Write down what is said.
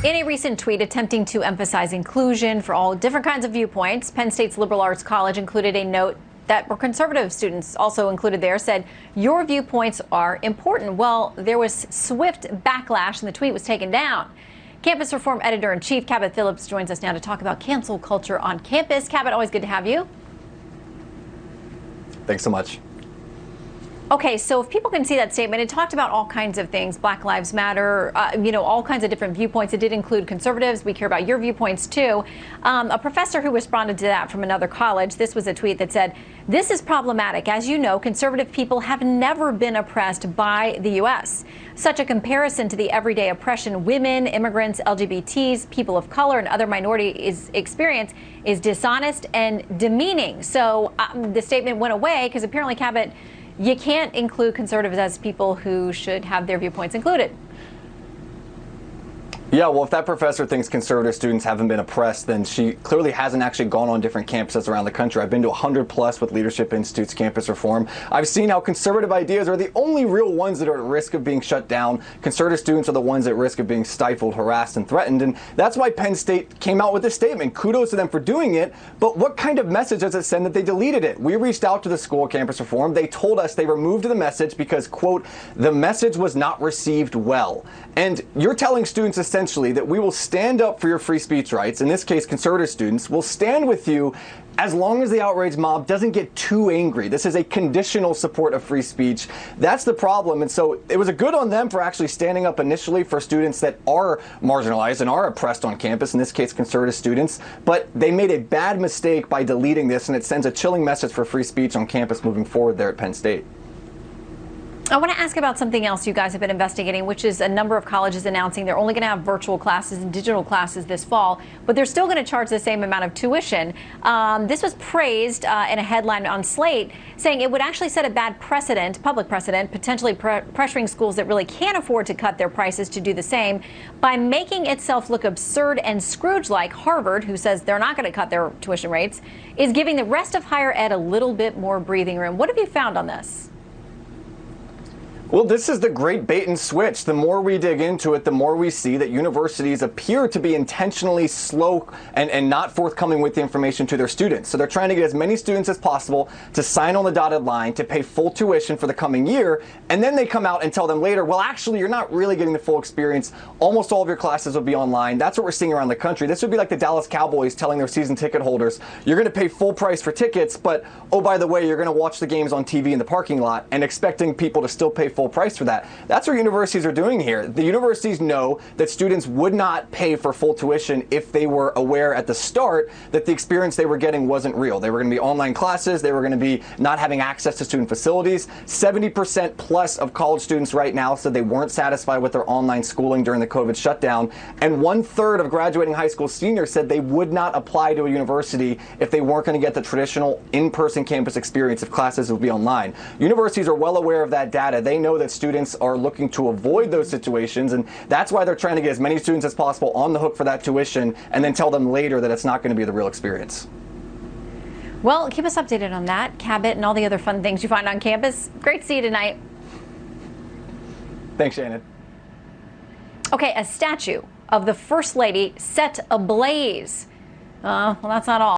In a recent tweet attempting to emphasize inclusion for all different kinds of viewpoints, Penn State's Liberal Arts College included a note that were conservative students also included there, said, "Your viewpoints are important." Well, there was swift backlash and the tweet was taken down. Campus Reform Editor-in-Chief Cabot Phillips joins us now to talk about cancel culture on campus. Cabot, always good to have you. Thanks so much. Okay, so if people can see that statement, it talked about all kinds of things, Black Lives Matter, all kinds of different viewpoints. It did include conservatives. We care about your viewpoints, too. A professor who responded to that from another college, this was a tweet that said, "This is problematic. As you know, conservative people have never been oppressed by the U.S. Such a comparison to the everyday oppression women, immigrants, LGBTs, people of color, and other minorities experience is dishonest and demeaning." So the statement went away because apparently, Cabot, you can't include conservatives as people who should have their viewpoints included. Yeah, well, if that professor thinks conservative students haven't been oppressed, then she clearly hasn't actually gone on different campuses around the country. I've been to 100 plus with Leadership Institute's campus reform. I've seen how conservative ideas are the only real ones that are at risk of being shut down. Conservative students are the ones at risk of being stifled, harassed, and threatened. And that's why Penn State came out with this statement. Kudos to them for doing it. But what kind of message does it send that they deleted it? We reached out to the school campus reform. They told us they removed the message because, quote, "the message was not received well." And you're telling students essentially that we will stand up for your free speech rights. In this case, conservative students will stand with you as long as the outrage mob doesn't get too angry. This is a conditional support of free speech. That's the problem. And so it was a good on them for actually standing up initially for students that are marginalized and are oppressed on campus, in this case, conservative students. But they made a bad mistake by deleting this, and it sends a chilling message for free speech on campus moving forward there at Penn State. I want to ask about something else you guys have been investigating, which is a number of colleges announcing they're only going to have virtual classes and digital classes this fall, but they're still going to charge the same amount of tuition. This was praised in a headline on Slate, saying it would actually set a bad precedent, public precedent, potentially pressuring schools that really can't afford to cut their prices to do the same by making itself look absurd and Scrooge-like. Harvard, who says they're not going to cut their tuition rates, is giving the rest of higher ed a little bit more breathing room. What have you found on this? Well, this is the great bait and switch. The more we dig into it, the more we see that universities appear to be intentionally slow and not forthcoming with the information to their students. So they're trying to get as many students as possible to sign on the dotted line to pay full tuition for the coming year. And then they come out and tell them later, well, actually, you're not really getting the full experience. Almost all of your classes will be online. That's what we're seeing around the country. This would be like the Dallas Cowboys telling their season ticket holders, you're going to pay full price for tickets, but oh, by the way, you're going to watch the games on TV in the parking lot, and expecting people to still pay full price for that. That's what universities are doing here. The universities know that students would not pay for full tuition if they were aware at the start that the experience they were getting wasn't real. They were going to be online classes. They were going to be not having access to student facilities. 70% plus of college students right now said they weren't satisfied with their online schooling during the COVID shutdown. And 1/3 of graduating high school seniors said they would not apply to a university if they weren't going to get the traditional in-person campus experience if classes would be online. Universities are well aware of that data. They know that students are looking to avoid those situations, and that's why they're trying to get as many students as possible on the hook for that tuition and then tell them later that it's not going to be the real experience. Well, keep us updated on that, Cabot, and all the other fun things you find on campus. Great to see you tonight. Thanks, Shannon. Okay, a statue of the First Lady set ablaze. Well, that's not all.